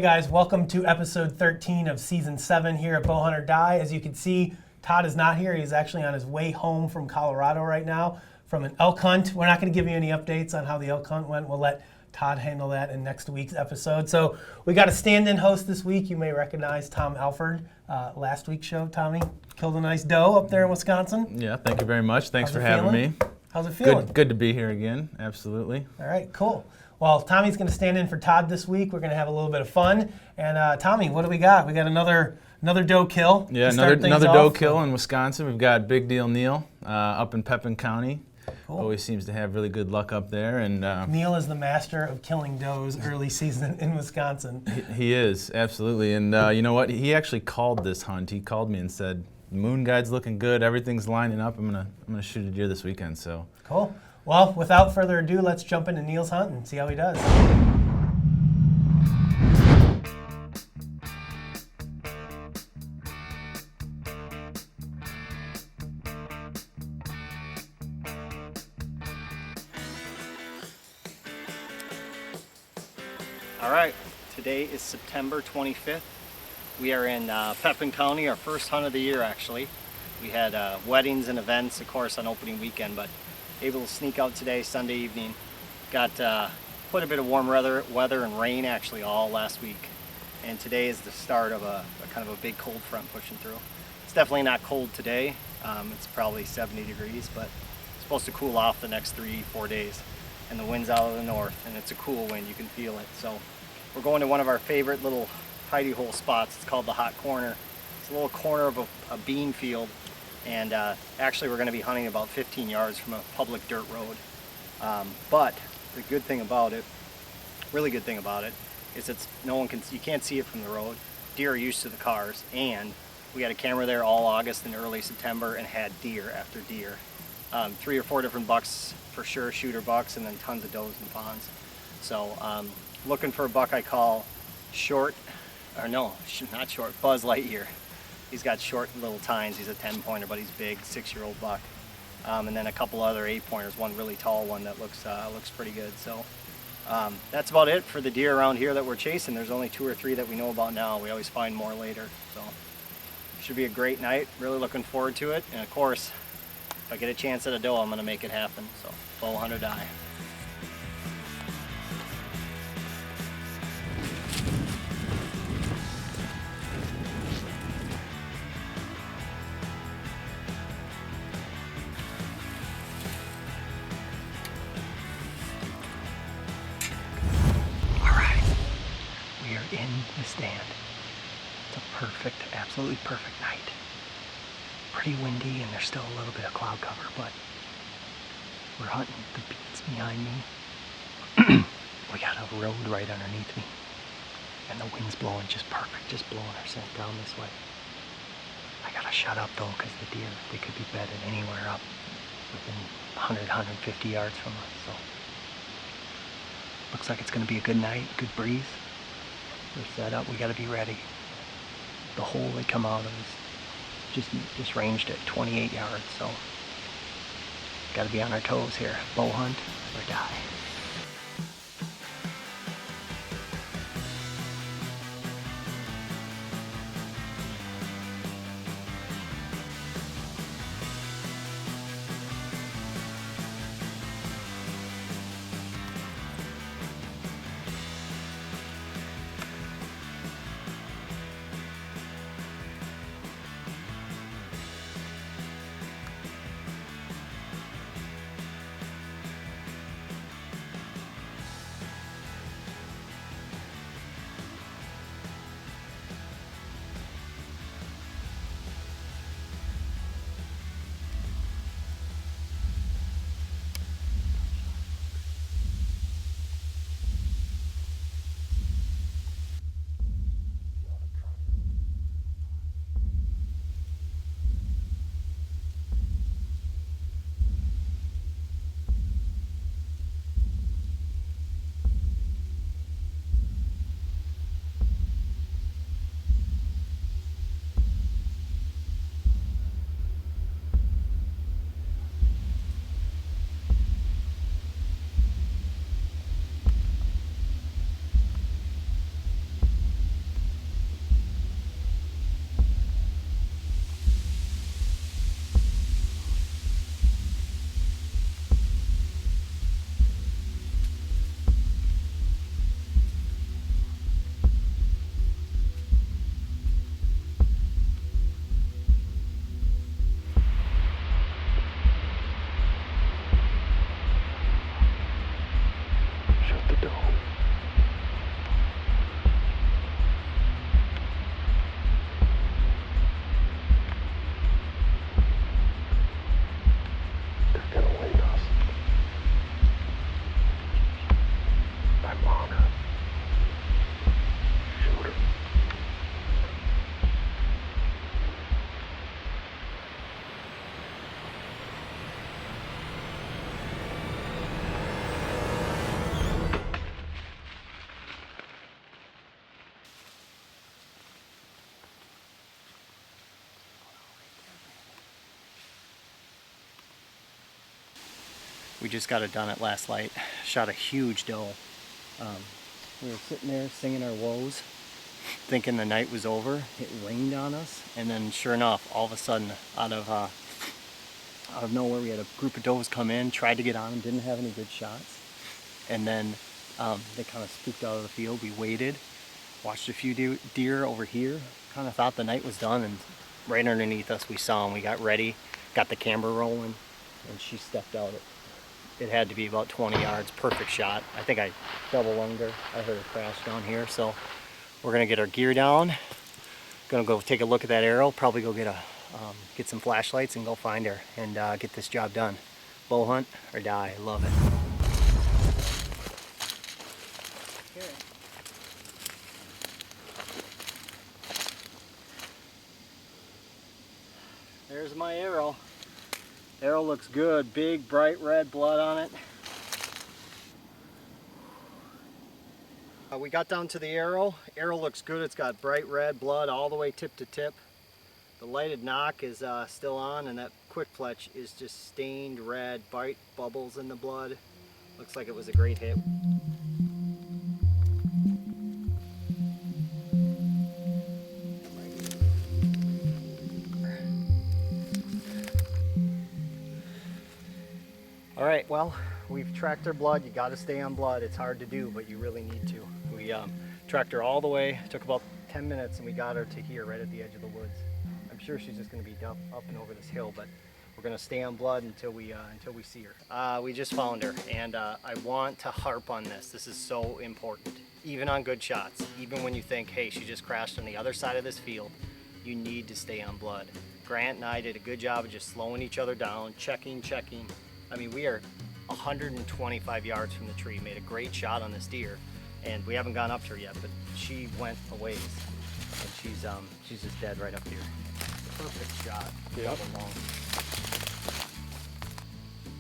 guys, welcome to episode 13 of season 7 here at Bowhunt or Die. As you can see, Todd is not here. He's actually on his way home from Colorado right now from an elk hunt. We're not going to give you any updates on how the elk hunt went. We'll let Todd handle that in next week's episode. So we got a stand-in host this week. You may recognize Tom Alford. Last week's show, Tommy killed a nice doe up there in Wisconsin. Yeah, thank you very much. Thanks for having me. How's it feeling? Good to be here again. Absolutely. All right, cool. Well, Tommy's going to stand in for Todd this week. We're going to have a little bit of fun. And Tommy, what do we got? We got another doe kill. Yeah, another doe kill in Wisconsin. We've got Big Deal Neal up in Pepin County. Cool. Always seems to have really good luck up there. And Neal is the master of killing does early season in Wisconsin. He is, absolutely. And you know what? He actually called this hunt. He called me and said, "Moon guide's looking good. Everything's lining up. I'm gonna shoot a deer this weekend." So cool. Well, without further ado, let's jump into Neal's hunt and see how he does. All right, today is September 25th. We are in Pepin County, our first hunt of the year actually. We had weddings and events, of course, on opening weekend, but able to sneak out today, Sunday evening. Got quite a bit of warm weather and rain actually all last week. And today is the start of a kind of a big cold front pushing through. It's definitely not cold today. It's probably 70 degrees, but it's supposed to cool off the next 3-4 days. And the wind's out of the north, and it's a cool wind, you can feel it. So we're going to one of our favorite little hidey hole spots. It's called the Hot Corner. It's a little corner of a bean field. And actually we're going to be hunting about 15 yards from a public dirt road. But the good thing about it, really good thing about it, is you can't see it from the road. Deer are used to the cars, and we had a camera there all August and early September and had deer after deer. 3 or 4 different bucks for sure, shooter bucks, and then tons of does and fawns. So looking for a buck I call not short, Buzz Lightyear. He's got short little tines. He's a 10-pointer, but he's big, 6-year-old buck. And then a couple other 8-pointers, one really tall one that looks pretty good. So that's about it for the deer around here that we're chasing. There's only 2 or 3 that we know about now. We always find more later. So should be a great night. Really looking forward to it. And of course, if I get a chance at a doe, I'm going to make it happen. So Bowhunt or Die. In the stand. It's a perfect, absolutely perfect night. Pretty windy and there's still a little bit of cloud cover, but we're hunting the beats behind me. We got a road right underneath me and the wind's blowing just perfect, just blowing our scent down this way. I gotta shut up though, because the deer, they could be bedded anywhere up within 100, 150 yards from us. So looks like it's gonna be a good night, good breeze. We're set up, we gotta be ready. The hole they come out of is just ranged at 28 yards, so gotta be on our toes here. Bowhunt or die. We just got it done at last light. Shot a huge doe. We were sitting there singing our woes, thinking the night was over. It rained on us, and then sure enough, all of a sudden, out of nowhere, we had a group of does come in, tried to get on them, didn't have any good shots, and then they kind of spooked out of the field. We waited, watched a few deer over here, kind of thought the night was done, and right underneath us we saw them. We got ready, got the camera rolling, and she stepped out. It had to be about 20 yards, perfect shot. I think I double lunged her. I heard her crash down here, so we're gonna get our gear down. Gonna go take a look at that arrow, probably go get some flashlights and go find her and get this job done. Bow hunt or die, love it. Okay. There's my arrow. Arrow looks good, big bright red blood on it. We got down to the arrow. Arrow looks good, it's got bright red blood all the way tip to tip. The lighted knock is still on, and that quick fletch is just stained red, bright bubbles in the blood. Looks like it was a great hit. All right, well, we've tracked her blood. You got to stay on blood. It's hard to do, but you really need to. We tracked her all the way. It took about 10 minutes, and we got her to here, right at the edge of the woods. I'm sure she's just going to be up and over this hill, but we're going to stay on blood until we see her. We just found her, and I want to harp on this. This is so important. Even on good shots, even when you think, hey, she just crashed on the other side of this field, you need to stay on blood. Grant and I did a good job of just slowing each other down, checking. I mean, we are 125 yards from the tree, made a great shot on this deer, and we haven't gone up to her yet, but she went a ways, and she's just dead right up here. Perfect shot. Yep. Double long.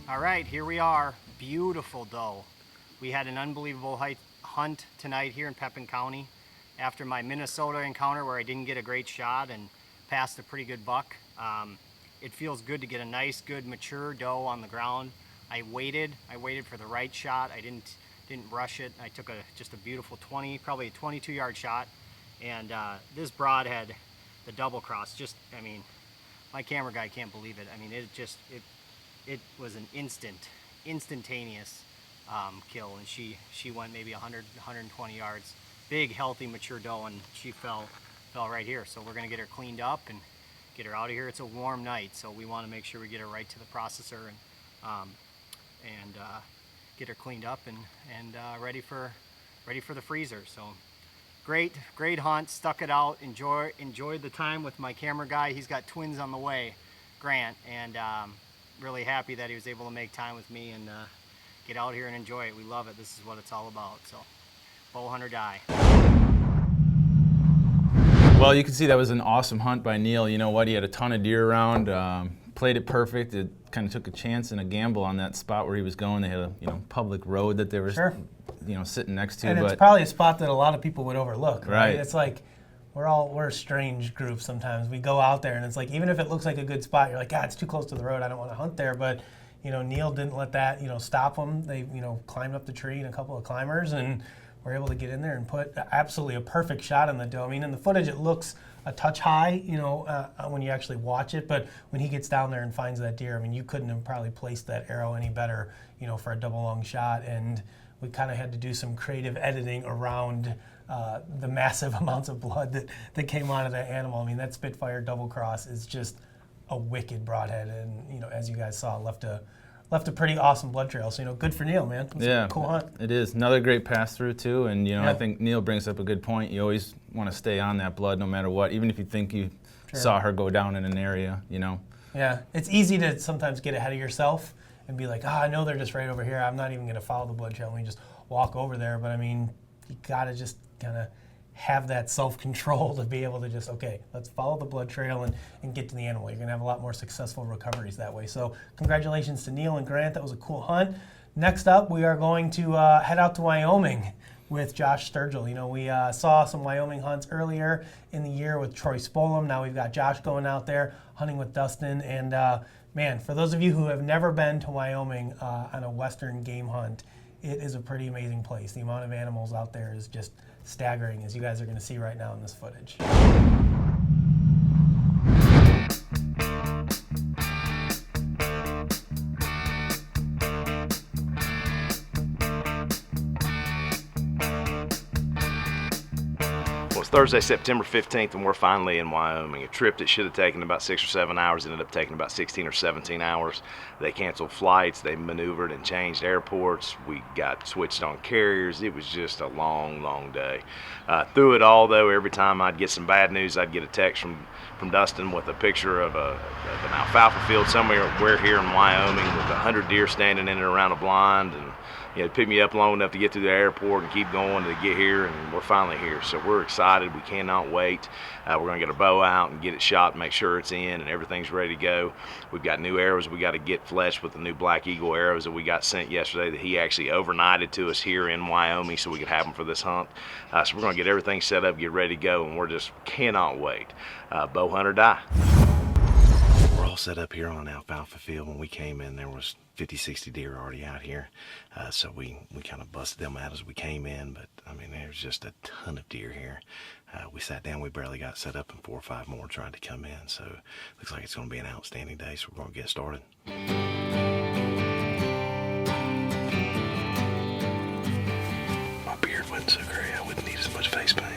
All right, here we are. Beautiful doe. We had an unbelievable hunt tonight here in Pepin County. After my Minnesota encounter where I didn't get a great shot and passed a pretty good buck, it feels good to get a nice, good, mature doe on the ground. I waited for the right shot. I didn't rush it. I took just a beautiful probably a 22-yard shot, and this broadhead, the double cross, I mean, my camera guy can't believe it. I mean, it was an instantaneous kill, and she went maybe 100, 120 yards. Big, healthy, mature doe, and she fell right here. So we're gonna get her cleaned up and get her out of here. It's a warm night, so we want to make sure we get her right to the processor and get her cleaned up and ready for the freezer. So great hunt, stuck it out, enjoyed the time with my camera guy. He's got twins on the way, Grant, and really happy that he was able to make time with me and get out here and enjoy it. We love it. This is what it's all about. So bow hunt or die. Well, you can see that was an awesome hunt by Neal. You know what? He had a ton of deer around, played it perfect. It kind of took a chance and a gamble on that spot where he was going. They had a public road that they were sitting next to. And it's probably a spot that a lot of people would overlook. Right. It's like we're a strange group sometimes. We go out there and it's like, even if it looks like a good spot, you're like, God, it's too close to the road. I don't want to hunt there. But Neal didn't let that stop them. They climbed up the tree and a couple of climbers and were able to get in there and put absolutely a perfect shot on the doe. I mean, in the footage, it looks a touch high, when you actually watch it. But when he gets down there and finds that deer, I mean, you couldn't have probably placed that arrow any better, for a double long shot. And we kind of had to do some creative editing around the massive amounts of blood that came out of that animal. I mean, that Spitfire double cross is just a wicked broadhead, and as you guys saw, left a pretty awesome blood trail. So good for Neal, man. It's a cool hunt. It is another great pass through too, and I think Neal brings up a good point. You always want to stay on that blood no matter what, even if you think you saw her go down in an area. Yeah, it's easy to sometimes get ahead of yourself and be like, I know they're just right over here. I'm not even going to follow the blood trail. Let me just walk over there. But I mean, you got to just kind of have that self-control to be able to just, okay, let's follow the blood trail and get to the animal. You're going to have a lot more successful recoveries that way. So congratulations to Neal and Grant. That was a cool hunt. Next up, we are going to head out to Wyoming with Josh Sturgill. We saw some Wyoming hunts earlier in the year with Troy Spolum. Now we've got Josh going out there hunting with Dustin, and man, for those of you who have never been to Wyoming on a western game hunt, it is a pretty amazing place. The amount of animals out there is just staggering, as you guys are going to see right now in this footage. Thursday, September 15th, and we're finally in Wyoming. A trip that should have taken about 6 or 7 hours ended up taking about 16 or 17 hours. They canceled flights, they maneuvered and changed airports. We got switched on carriers. It was just a long, long day. Through it all, though, every time I'd get some bad news, I'd get a text from Dustin with a picture of an alfalfa field somewhere here in Wyoming with 100 deer standing in and around a blind, and pick me up long enough to get through the airport and keep going to get here, and we're finally here. So we're excited. We cannot wait. We're going to get our bow out and get it shot, make sure it's in and everything's ready to go. We've got new arrows we got to get fleshed with the new Black Eagle arrows that we got sent yesterday that he actually overnighted to us here in Wyoming so we could have them for this hunt. So we're going to get everything set up, get ready to go, and we're just cannot wait. Bow hunt or die. We're all set up here on an alfalfa field. When we came in, there was 50, 60 deer already out here. So we kind of busted them out as we came in, but I mean, there's just a ton of deer here. We sat down, we barely got set up, and 4 or 5 more tried to come in. So looks like it's going to be an outstanding day, so we're going to get started. My beard wasn't so great. I wouldn't need as much face paint.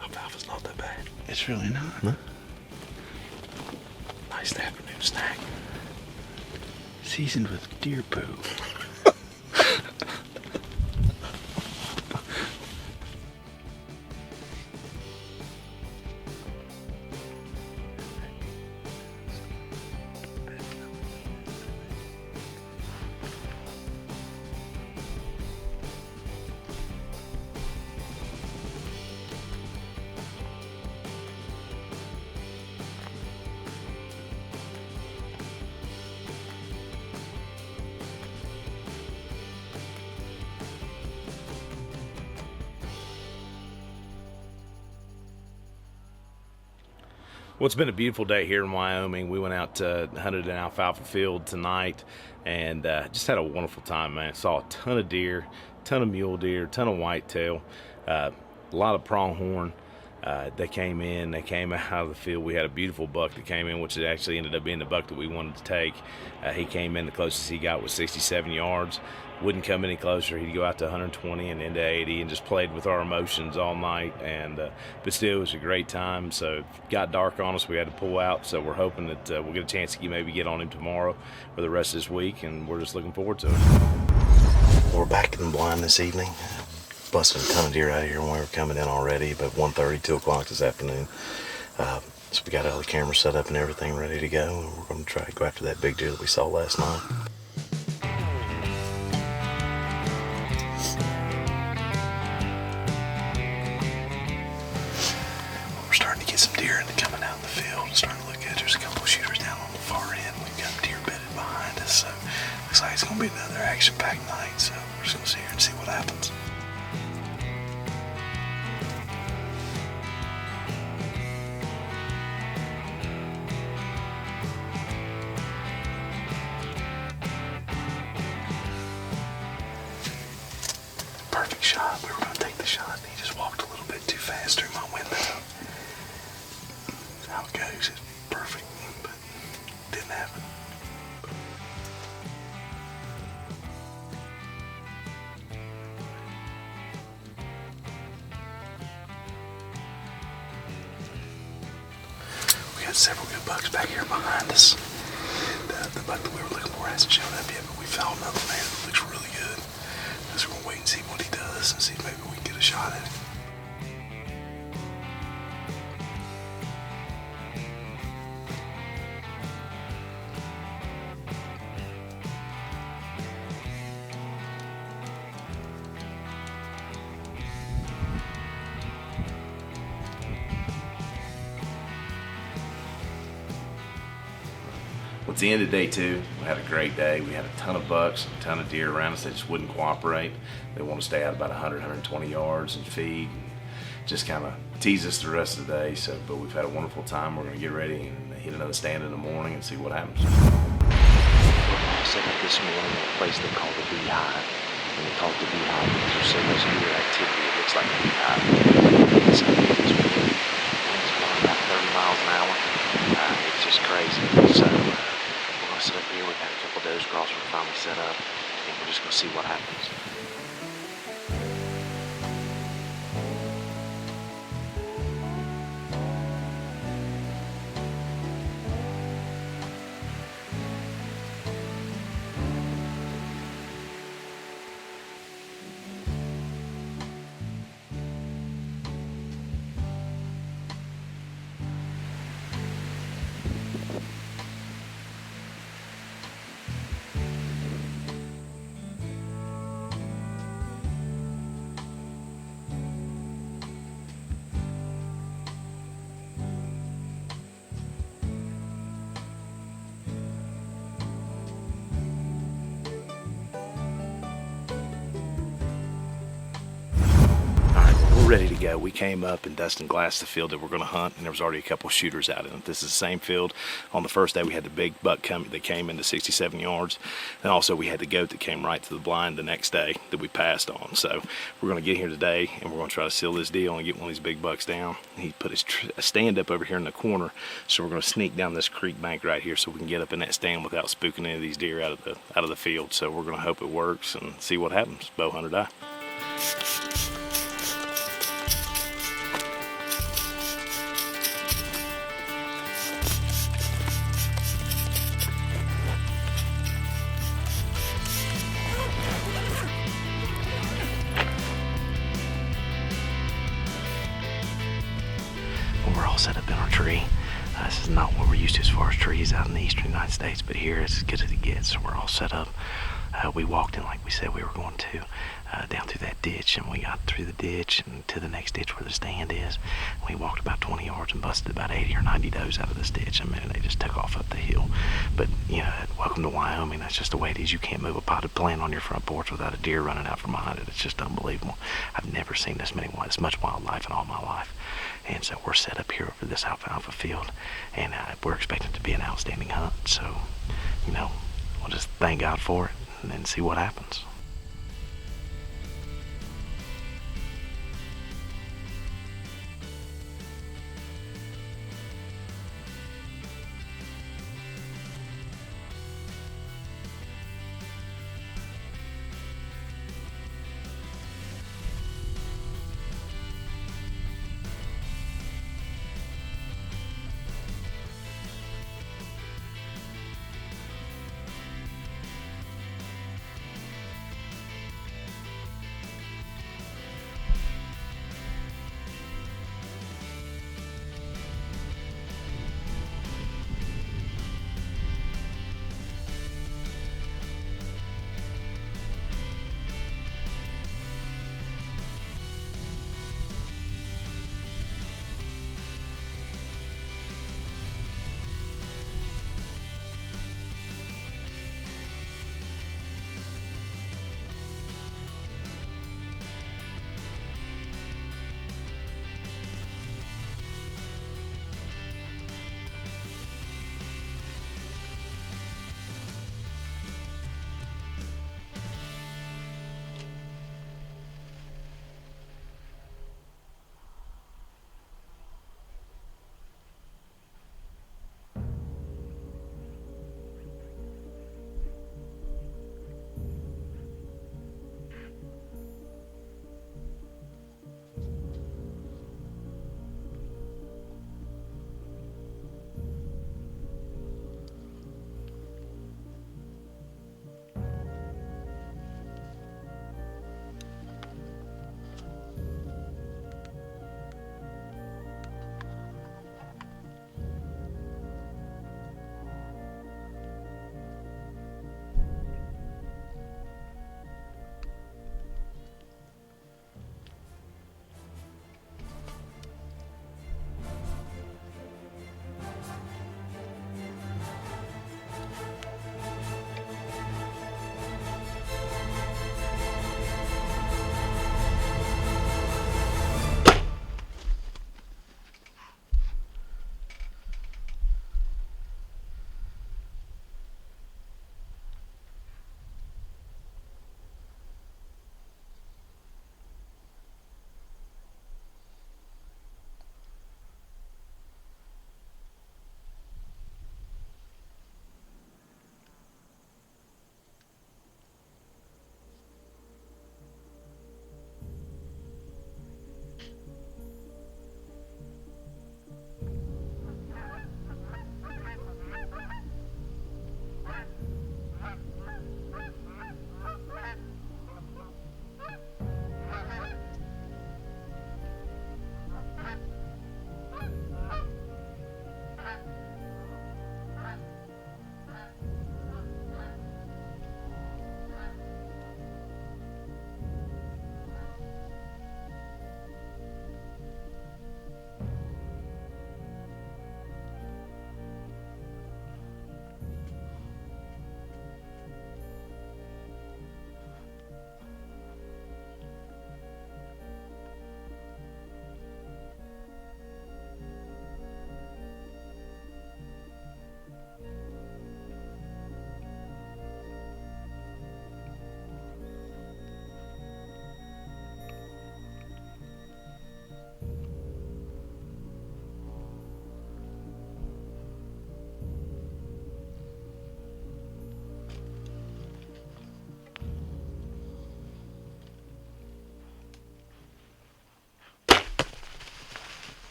Alfalfa's not that bad. It's really not, huh? Nice afternoon snack. Seasoned with deer poo. Well, it's been a beautiful day here in Wyoming. We went out to hunted an alfalfa field tonight and just had a wonderful time, man. Saw a ton of deer, ton of mule deer, ton of whitetail, a lot of pronghorn. They came out of the field. We had a beautiful buck that came in, which actually ended up being the buck that we wanted to take. He came in, the closest he got was 67 yards. Wouldn't come any closer. He'd go out to 120 and into 80 and just played with our emotions all night. But still, it was a great time. So it got dark on us. We had to pull out. So we're hoping that we'll get a chance to maybe get on him tomorrow or the rest of this week, and we're just looking forward to it. We're back in the blind this evening. Busted a ton of deer out of here when we were coming in already, but 1:30, 2 o'clock this afternoon. So we got all the cameras set up and everything ready to go, and we're going to try to go after that big deer that we saw last night. We're starting to gonna be another action-packed night, so we're just gonna sit here and see what happens. Perfect shot. We were gonna take the shot, and he just walked a little bit too fast through my window. That's how it goes. It's perfect, but didn't happen. We got several good bucks back here behind us. And the buck that we were looking for hasn't shown up yet, but we found another man that looks really good. So we're gonna wait and see what he does and see if maybe we can get a shot at him. Well, it's the end of day 2. We had a great day. We had a ton of bucks, a ton of deer around us that just wouldn't cooperate. They want to stay out about 100, 120 yards and feed, and just kind of tease us the rest of the day. So, but we've had a wonderful time. We're going to get ready and hit another stand in the morning and see what happens. I set up this morning at a place they call the Beehive. And they call it the Beehive because there's so much deer activity. It looks like a beehive. So this wind, wind's blowing about 30 miles an hour. It's just crazy. So we're going to sit up here. We've got a couple of does cross we're finally set up. And we're just going to see what happens. Ready to go. We came up and Dustin glassed the field that we're going to hunt, and there was already a couple shooters out in it. This is the same field. On the first day we had the big buck that came into 67 yards, and also we had the goat that came right to the blind the next day that we passed on. So we're going to get here today and we're going to try to seal this deal and get one of these big bucks down. He put his stand up over here in the corner, so we're going to sneak down this creek bank right here so we can get up in that stand without spooking any of these deer out of the field. So we're going to hope it works and see what happens. Bow hunt or die. We're all set up in our tree. This is not what we're used to as far as trees out in the eastern United States, but here it's as good as it gets. So we're all set up. We walked in like we said we were going to, down through that ditch, and we got through the ditch and to the next ditch where the stand is. We walked about 20 yards and busted about 80 or 90 does out of this ditch. I mean, they just took off up the hill. But, you know, welcome to Wyoming. That's just the way it is. You can't move a potted plant on your front porch without a deer running out from behind it. It's just unbelievable. I've never seen this much wildlife in all my life. And so we're set up here over this alfalfa field, and we're expecting to be an outstanding hunt. So, you know, we'll just thank God for it and then see what happens.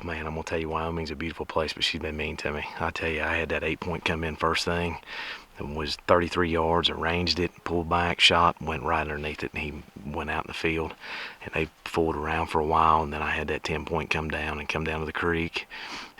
Oh man, I'm gonna tell you, Wyoming's a beautiful place, but she's been mean to me. I tell you, I had that 8-point come in first thing. It was 33 yards, arranged it, pulled back, shot, went right underneath it, and he went out in the field. And they fooled around for a while, and then I had that 10-point come down to the creek,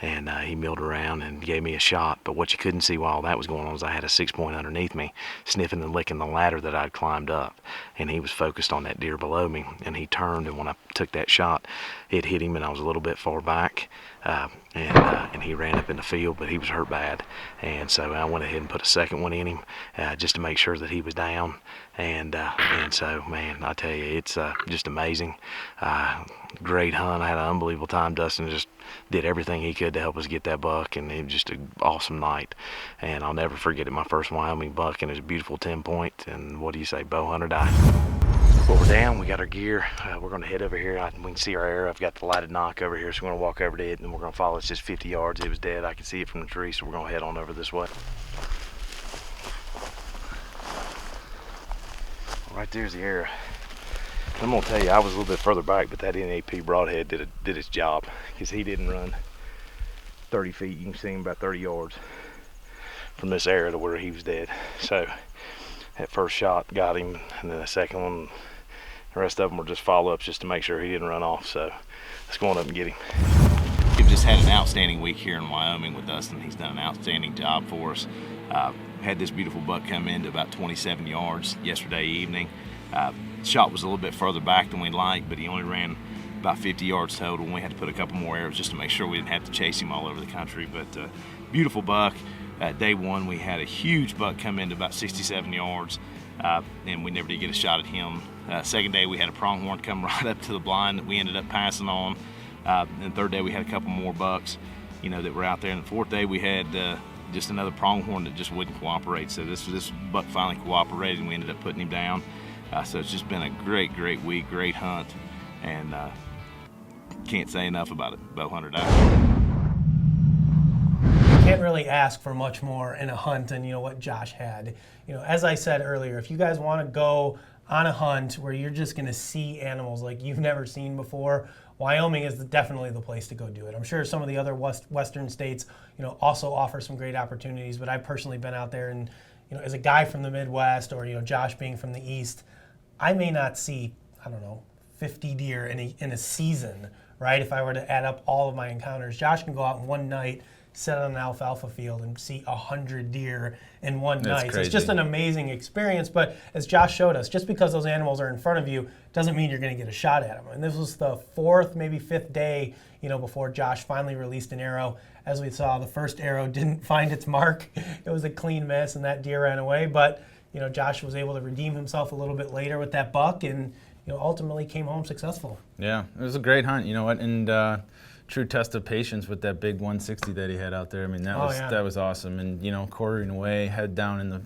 and he milled around and gave me a shot. But what you couldn't see while that was going on was I had a 6-point underneath me, sniffing and licking the ladder that I'd climbed up, and he was focused on that deer below me, and he turned, and when I took that shot, it hit him, and I was a little bit far back, and he ran up in the field, but he was hurt bad, and so I went ahead and put a second one in him just to make sure that he was down, and so, man, I tell you, it's just amazing. Great hunt. I had an unbelievable time. Dustin just did everything he could to help us get that buck, and it was just an awesome night. And I'll never forget it. My first Wyoming buck, and it was a beautiful 10-point. And what do you say, bow hunter die? Well, we're down. We got our gear. We're going to head over here. We can see our arrow. I've got the lighted knock over here, so we're going to walk over to it, and we're going to follow. It's just 50 yards. It was dead. I can see it from the tree, so we're going to head on over this way. Right there's the arrow. I'm gonna tell you, I was a little bit further back, but that NAP broadhead did its job, because he didn't run 30 feet. You can see him about 30 yards from this area to where he was dead. So that first shot got him, and then the second one, the rest of them were just follow-ups just to make sure he didn't run off. So let's go on up and get him. We've just had an outstanding week here in Wyoming with Dustin. He's done an outstanding job for us. Had this beautiful buck come in to about 27 yards yesterday evening. Shot was a little bit further back than we'd like, but he only ran about 50 yards total, and we had to put a couple more arrows just to make sure we didn't have to chase him all over the country. But beautiful buck. Day one, we had a huge buck come in to about 67 yards, and we never did get a shot at him. Second day, we had a pronghorn come right up to the blind that we ended up passing on. And third day, we had a couple more bucks, that were out there. And the fourth day, we had just another pronghorn that just wouldn't cooperate. So this buck finally cooperated, and we ended up putting him down. So it's just been a great week, great hunt, and can't say enough about it. Bow hunter die. Can't really ask for much more in a hunt than what Josh had. As I said earlier, if you guys want to go on a hunt where you're just going to see animals like you've never seen before, Wyoming is definitely the place to go do it. I'm sure some of the other western states, also offer some great opportunities, but I've personally been out there, and as a guy from the Midwest, or Josh being from the East, I may not see, 50 deer in a season, right? If I were to add up all of my encounters, Josh can go out in one night, sit on an alfalfa field, and see 100 deer in one night. So it's just an amazing experience. But as Josh showed us, just because those animals are in front of you doesn't mean you're going to get a shot at them. And this was the fourth, maybe fifth day, before Josh finally released an arrow. As we saw, the first arrow didn't find its mark. It was a clean miss, and that deer ran away. But Josh was able to redeem himself a little bit later with that buck, and ultimately came home successful. Yeah, it was a great hunt. And true test of patience with that big 160 that he had out there. I mean, that was awesome. And quartering away, head down in the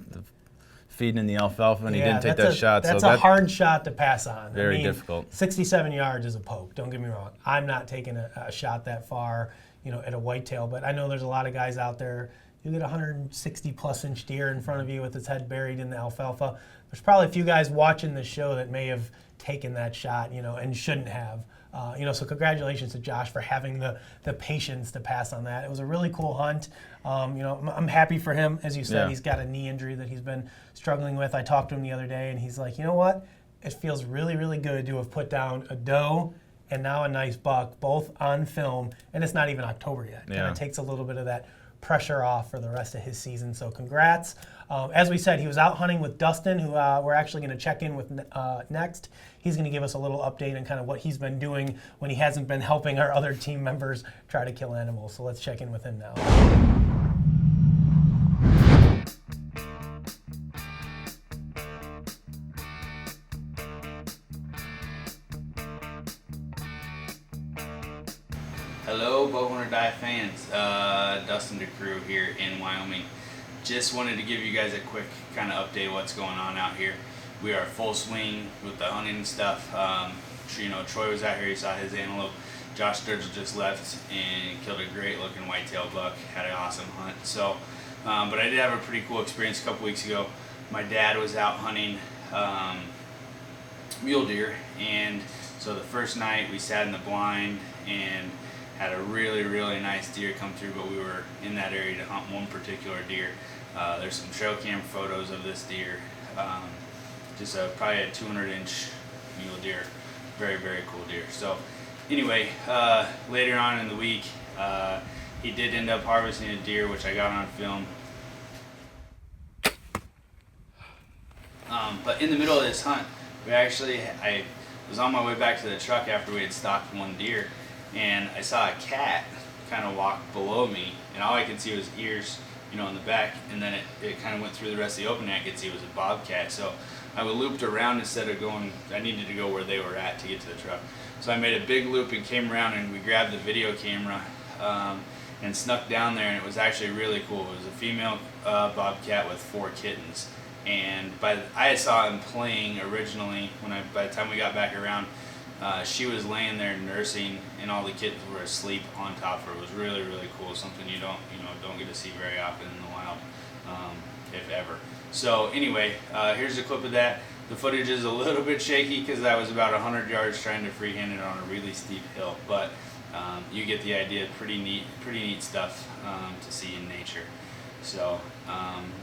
feeding in the alfalfa, and he didn't take that shot. That's a hard shot to pass on. Very difficult. 67 yards is a poke. Don't get me wrong. I'm not taking a shot that far, at a whitetail. But I know there's a lot of guys out there. You get a 160-plus inch deer in front of you with its head buried in the alfalfa. There's probably a few guys watching this show that may have taken that shot, and shouldn't have. So congratulations to Josh for having the patience to pass on that. It was a really cool hunt. I'm happy for him. As you said, He's got a knee injury that he's been struggling with. I talked to him the other day, and he's like, you know what? It feels really, really good to have put down a doe and now a nice buck, both on film, and it's not even October yet. Kind of takes a little bit of that pressure off for the rest of his season. So congrats. As we said, he was out hunting with Dustin, who we're actually going to check in with next. He's going to give us a little update on kind of what he's been doing when he hasn't been helping our other team members try to kill animals. So let's check in with him now. Hello, Bowhunter Die fans. Dustin DeCroo here in Wyoming. Just wanted to give you guys a quick kind of update of what's going on out here. We are full swing with the hunting and stuff. Troy was out here, he saw his antelope. Josh Sturgill just left and killed a great looking whitetail buck, had an awesome hunt. So, but I did have a pretty cool experience a couple weeks ago. My dad was out hunting mule deer, and so the first night we sat in the blind, and had a really, really nice deer come through, but we were in that area to hunt one particular deer. There's some trail cam photos of this deer. Just probably a 200-inch mule deer. Very, very cool deer. So anyway, later on in the week, he did end up harvesting a deer, which I got on film. But in the middle of this hunt, I was on my way back to the truck after we had stalked one deer, and I saw a cat kind of walk below me, and all I could see was ears, in the back, and then it kind of went through the rest of the opening. I could see it was a bobcat, so I looped around instead of going. I needed to go where they were at to get to the truck. So I made a big loop and came around, and we grabbed the video camera and snuck down there, and it was actually really cool. It was a female bobcat with 4 kittens, and I saw him playing originally. By the time we got back around, she was laying there nursing, and all the kittens were asleep on top of her. It was really, really cool. Something you don't get to see very often in the wild, if ever. So anyway, here's a clip of that. The footage is a little bit shaky because I was about 100 yards trying to freehand it on a really steep hill, but you get the idea. Pretty neat stuff to see in nature. So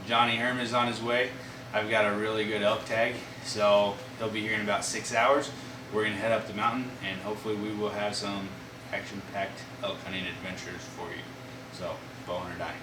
Johnny Herm is on his way. I've got a really good elk tag, so he'll be here in about 6 hours. We're going to head up the mountain, and hopefully we will have some action-packed elk hunting adventures for you. So, bow hunt or die.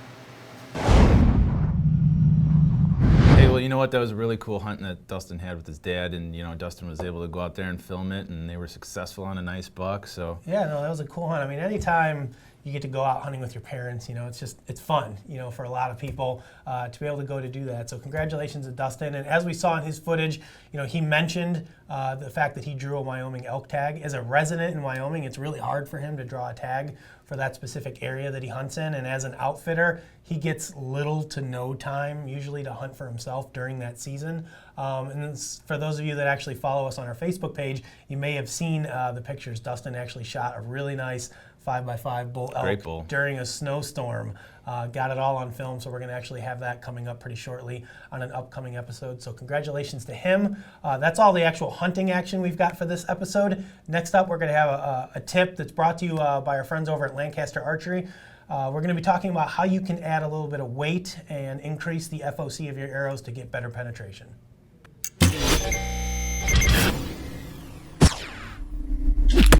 Hey, well, you know what? That was a really cool hunt that Dustin had with his dad, and Dustin was able to go out there and film it, and they were successful on a nice buck. So yeah, no, that was a cool hunt. I mean, anytime you get to go out hunting with your parents, it's fun, for a lot of people to be able to go to do that. So congratulations to Dustin. And as we saw in his footage, he mentioned the fact that he drew a Wyoming elk tag. As a resident in Wyoming, it's really hard for him to draw a tag for that specific area that he hunts in. And as an outfitter, he gets little to no time usually to hunt for himself during that season. And for those of you that actually follow us on our Facebook page, you may have seen the pictures. Dustin actually shot a really nice 5x5 bull elk during a snowstorm. Got it all on film, so we're going to actually have that coming up pretty shortly on an upcoming episode. So congratulations to him. That's all the actual hunting action we've got for this episode. Next up, we're going to have a tip that's brought to you by our friends over at Lancaster Archery. We're going to be talking about how you can add a little bit of weight and increase the FOC of your arrows to get better penetration.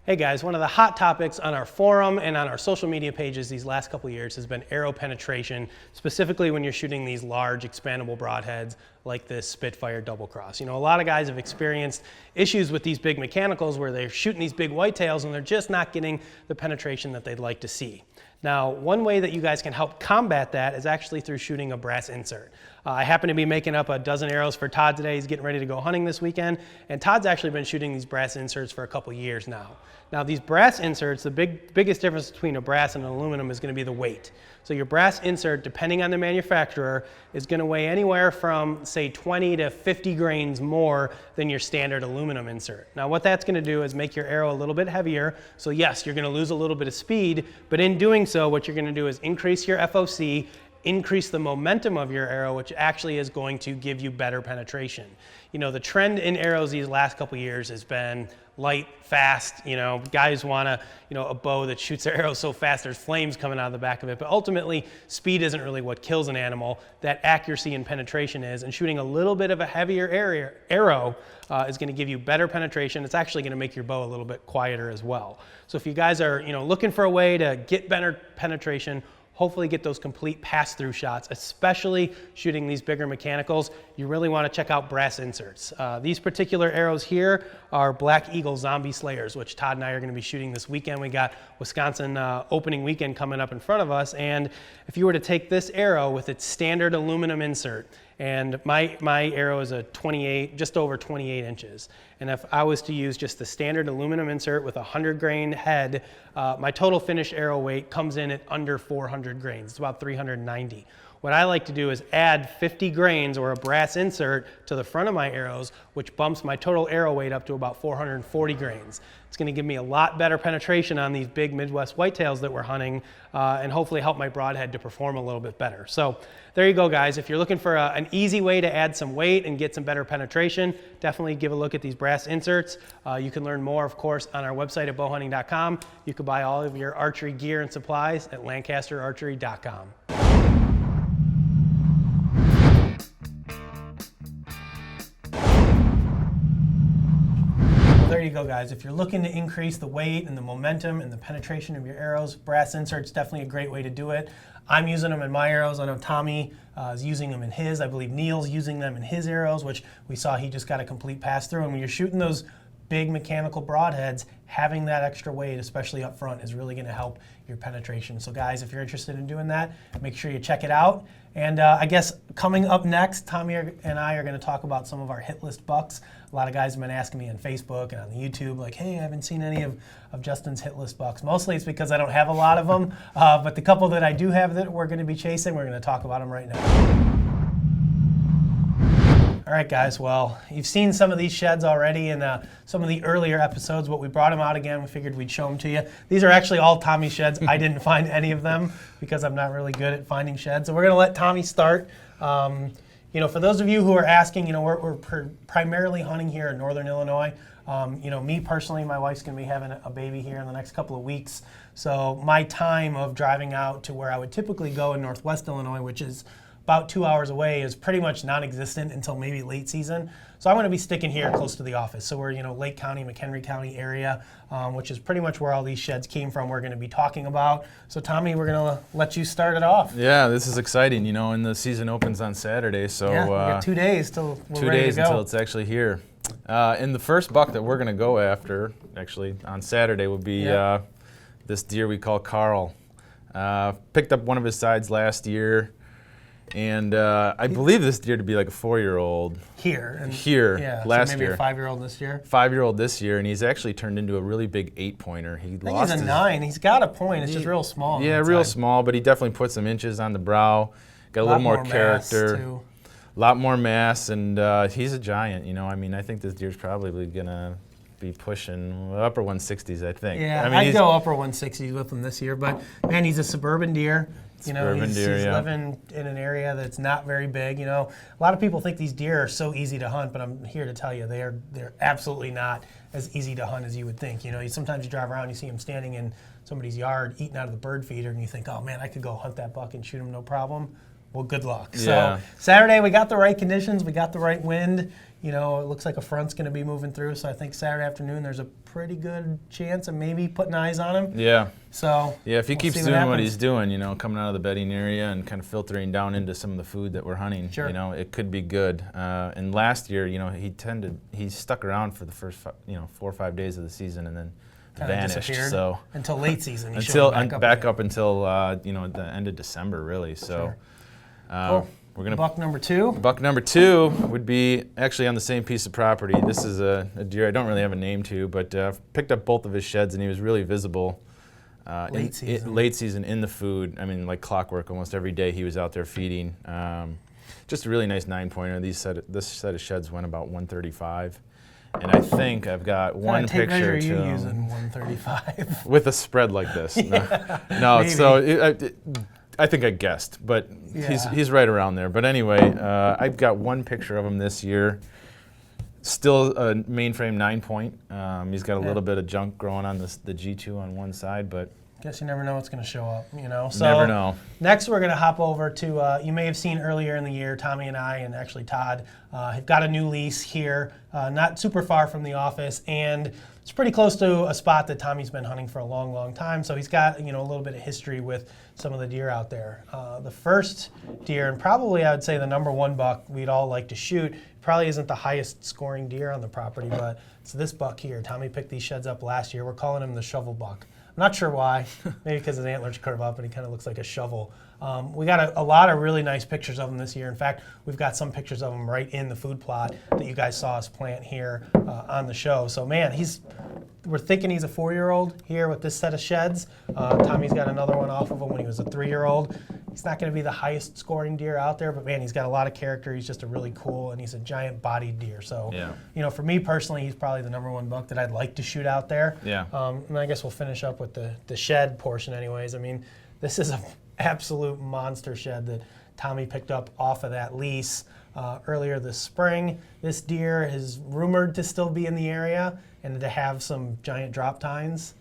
Hey guys, one of the hot topics on our forum and on our social media pages these last couple of years has been arrow penetration, specifically when you're shooting these large expandable broadheads like this Spitfire double cross. A lot of guys have experienced issues with these big mechanicals where they're shooting these big whitetails and they're just not getting the penetration that they'd like to see. Now, one way that you guys can help combat that is actually through shooting a brass insert. I happen to be making up a dozen arrows for Todd today. He's getting ready to go hunting this weekend, and Todd's actually been shooting these brass inserts for a couple years now. Now, these brass inserts, the biggest difference between a brass and an aluminum is going to be the weight. So your brass insert, depending on the manufacturer, is going to weigh anywhere from, say, 20 to 50 grains more than your standard aluminum insert. Now, what that's going to do is make your arrow a little bit heavier. So yes, you're going to lose a little bit of speed, but in doing so, what you're going to do is increase your FOC, increase the momentum of your arrow, which actually is going to give you better penetration. The trend in arrows these last couple years has been light, fast. Guys want a bow that shoots their arrows so fast there's flames coming out of the back of it. But ultimately, speed isn't really what kills an animal. That accuracy and penetration is. And shooting a little bit of a heavier arrow is going to give you better penetration. It's actually going to make your bow a little bit quieter as well. So if you guys are looking for a way to get better penetration, hopefully get those complete pass-through shots, especially shooting these bigger mechanicals, you really want to check out brass inserts. These particular arrows here are Black Eagle Zombie Slayers, which Todd and I are going to be shooting this weekend. We got Wisconsin opening weekend coming up in front of us, and if you were to take this arrow with its standard aluminum insert, and my arrow is a 28, just over 28 inches. And if I was to use just the standard aluminum insert with a 100 grain head, my total finished arrow weight comes in at under 400 grains. It's about 390. what I like to do is add 50 grains or a brass insert to the front of my arrows, which bumps my total arrow weight up to about 440 grains. It's going to give me a lot better penetration on these big Midwest whitetails that we're hunting, and hopefully help my broadhead to perform a little bit better. So there you go, guys. If you're looking for an easy way to add some weight and get some better penetration, definitely give a look at these brass inserts. You can learn more, of course, on our website at bowhunting.com. You can buy all of your archery gear and supplies at lancasterarchery.com. There you go, guys. If you're looking to increase the weight and the momentum and the penetration of your arrows, brass inserts definitely a great way to do it. I'm using them in my arrows. I know Tommy is using them in his. I believe Neal's using them in his arrows, which we saw he just got a complete pass through. And when you're shooting those big mechanical broadheads, having that extra weight, especially up front, is really going to help your penetration. So guys, if you're interested in doing that, make sure you check it out. And I guess coming up next, Tommy and I are going to talk about some of our hit list bucks. A lot of guys have been asking me on Facebook and on the YouTube, like, hey, I haven't seen any of Justin's hit list bucks. Mostly it's because I don't have a lot of them, but the couple that I do have that we're going to be chasing, we're going to talk about them right now. All right, guys, well, you've seen some of these sheds already in some of the earlier episodes, but we brought them out again. We figured we'd show them to you. These are actually all Tommy's sheds. I didn't find any of them because I'm not really good at finding sheds. So we're going to let Tommy start. You know, for those of you who are asking, you know, we're primarily hunting here in northern Illinois. You know, me personally, my wife's going to be having a baby here in the next couple of weeks. So my time of driving out to where I would typically go in northwest Illinois, which is about 2 hours away, is pretty much non-existent until maybe late season. So I'm going to be sticking here close to the office. So we're, you know, Lake County, McHenry County area, which is pretty much where all these sheds came from, we're going to be talking about. So Tommy, we're going to let you start it off. Yeah, this is exciting, you know, and the season opens on Saturday. So yeah, we got 2 days till we're 2 ready days to go. until it's actually here. And the first buck that we're going to go after, actually, on Saturday will be this deer we call Carl. Picked up one of his sides last year. And I believe this deer to be like a 4-year-old. Yeah, last so maybe year. a 5-year-old this year. 5-year-old this year, and he's actually turned into a really big 8-pointer. I think he's a 9. He's got a point. It's just real small. Yeah, real small, but he definitely put some inches on the brow. Got a little more character. A lot more mass, and he's a giant. You know, I mean, I think this deer's probably gonna be pushing upper 160s. I think. Yeah, I mean, I'd go upper 160s with him this year. But man, he's a suburban deer. You know, he's living in an area that's not very big. You know, a lot of people think these deer are so easy to hunt, but I'm here to tell you they're absolutely not as easy to hunt as you would think. You know, sometimes you drive around, you see them standing in somebody's yard eating out of the bird feeder, and you think, oh man, I could go hunt that buck and shoot him no problem. Well, good luck. Yeah. So Saturday we got the right conditions, we got the right wind. You know, it looks like a front's going to be moving through, so I think Saturday afternoon there's a pretty good chance of maybe putting eyes on him. Yeah. So yeah, if he keeps doing what he's doing, you know, coming out of the bedding area and kind of filtering down into some of the food that we're hunting, you know, it could be good. And last year, you know, he stuck around for the first 4 or 5 days of the season and then kinda vanished. So until late season, back up until you know, the end of December, really. So. Cool. We're gonna buck number 2. Buck number 2 would be actually on the same piece of property. This is a deer I don't really have a name to, but picked up both of his sheds, and he was really visible late season in the food. I mean, like clockwork. Almost every day he was out there feeding. Just a really nice 9-pointer. This set of sheds went about 135, and I think I've got one picture. What tape measure are you using 135 with a spread like this? Yeah, no, maybe. So. I think I guessed, but he's right around there. But anyway, I've got one picture of him this year. Still a mainframe 9-point. He's got a little bit of junk growing on the G2 on one side, but guess you never know what's going to show up, you know. So never know. Next, we're going to hop over to, you may have seen earlier in the year, Tommy and I, and actually Todd, have got a new lease here, not super far from the office, and it's pretty close to a spot that Tommy's been hunting for a long, long time. So he's got, you know, a little bit of history with some of the deer out there. The first deer, and probably I would say the number 1 buck we'd all like to shoot, probably isn't the highest scoring deer on the property, but it's this buck here. Tommy picked these sheds up last year. We're calling him the shovel buck. I'm not sure why. Maybe because his antlers curve up and he kind of looks like a shovel. We got a lot of really nice pictures of him this year. In fact, we've got some pictures of him right in the food plot that you guys saw us plant here on the show. So man, we're thinking he's a 4-year-old here with this set of sheds. Tommy's got another one off of him when he was a 3-year-old. He's not going to be the highest scoring deer out there, but man, he's got a lot of character. He's just a really cool, and he's a giant bodied deer. So, you know, for me personally, he's probably the #1 buck that I'd like to shoot out there. Yeah. And I guess we'll finish up with the shed portion anyways. I mean, this is an absolute monster shed that Tommy picked up off of that lease earlier this spring. This deer is rumored to still be in the area and to have some giant drop tines.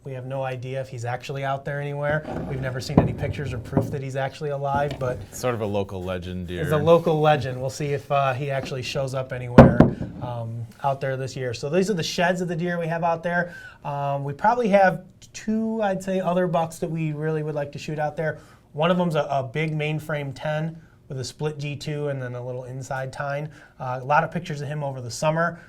We have no idea if he's actually out there anywhere. We've never seen any pictures or proof that he's actually alive, but Sort of a local legend deer. it's a local legend. We'll see if he actually shows up anywhere out there this year. So these are the sheds of the deer we have out there. We probably have 2, I'd say, other bucks that we really would like to shoot out there. One of them's a big mainframe 10 with a split G2 and then a little inside tine. A lot of pictures of him over the summer.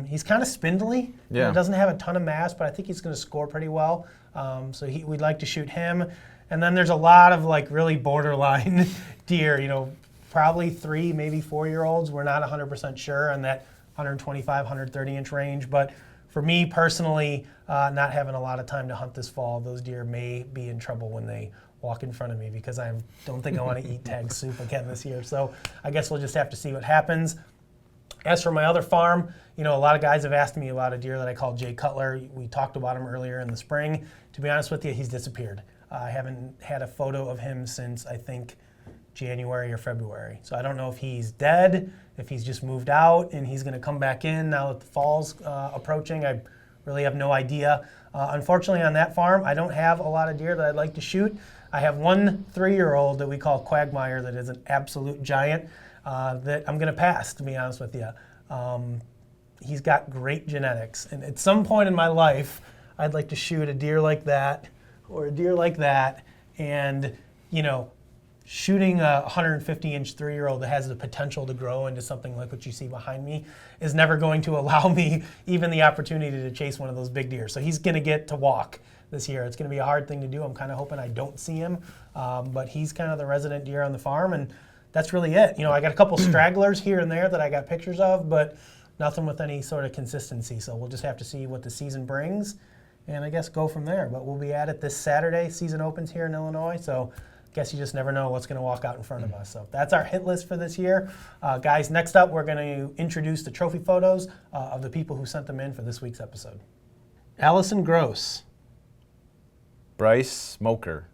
He's kind of spindly. Yeah. He doesn't have a ton of mass, but I think he's going to score pretty well. So we'd like to shoot him. And then there's a lot of like really borderline deer, you know, probably 3, maybe 4-year-olds. We're not 100% sure on that 125, 130 inch range. But for me personally, not having a lot of time to hunt this fall, those deer may be in trouble when they walk in front of me because I don't think I want to eat tag soup again this year. So I guess we'll just have to see what happens. As for my other farm, you know, a lot of guys have asked me about a deer that I call Jay Cutler. We talked about him earlier in the spring. To be honest with you, he's disappeared. I haven't had a photo of him since, I think, January or February. So I don't know if he's dead, if he's just moved out and he's going to come back in now that the fall's approaching. I really have no idea. Unfortunately, on that farm, I don't have a lot of deer that I'd like to shoot. I have one 3-year-old that we call Quagmire that is an absolute giant that I'm going to pass, to be honest with you. He's got great genetics. And at some point in my life, I'd like to shoot a deer like that or a deer like that. And, you know, shooting a 150-inch 3-year-old that has the potential to grow into something like what you see behind me is never going to allow me even the opportunity to chase one of those big deer. So he's going to get to walk this year. It's going to be a hard thing to do. I'm kind of hoping I don't see him. But he's kind of the resident deer on the farm, and that's really it. You know, I got a couple stragglers here and there that I got pictures of, but nothing with any sort of consistency. So we'll just have to see what the season brings and I guess go from there. But we'll be at it this Saturday. Season opens here in Illinois, so I guess you just never know what's going to walk out in front of us. So that's our hit list for this year. Guys, next up we're going to introduce the trophy photos of the people who sent them in for this week's episode. Allison Gross. Bryce Smoker.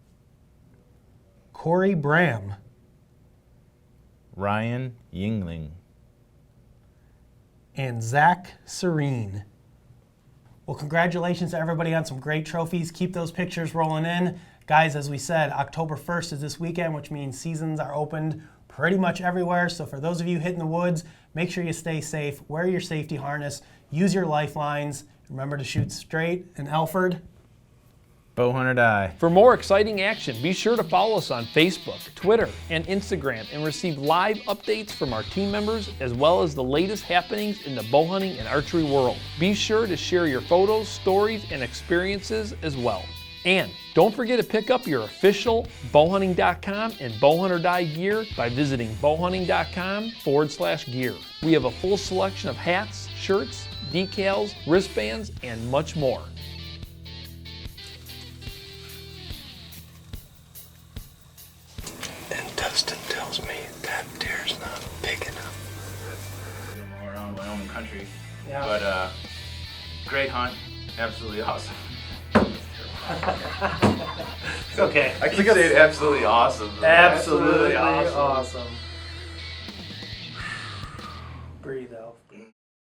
Corey Bram. Ryan Yingling. And Zach Serene. Well, congratulations to everybody on some great trophies. Keep those pictures rolling in. Guys, as we said, October 1st is this weekend, which means seasons are opened pretty much everywhere. So for those of you hitting the woods, make sure you stay safe, wear your safety harness, use your lifelines. Remember to shoot straight. And Alford, Bowhunt or die. For more exciting action, be sure to follow us on Facebook, Twitter, and Instagram and receive live updates from our team members as well as the latest happenings in the bow hunting and archery world. Be sure to share your photos, stories, and experiences as well. And don't forget to pick up your official bowhunting.com and Bowhunt or Die gear by visiting bowhunting.com/gear. We have a full selection of hats, shirts, decals, wristbands, and much more. And Dustin tells me that deer's not big enough. More around Wyoming country. Yeah. But great hunt. Absolutely awesome. it's okay. I keep saying absolutely awesome. Absolutely awesome. Breathe out.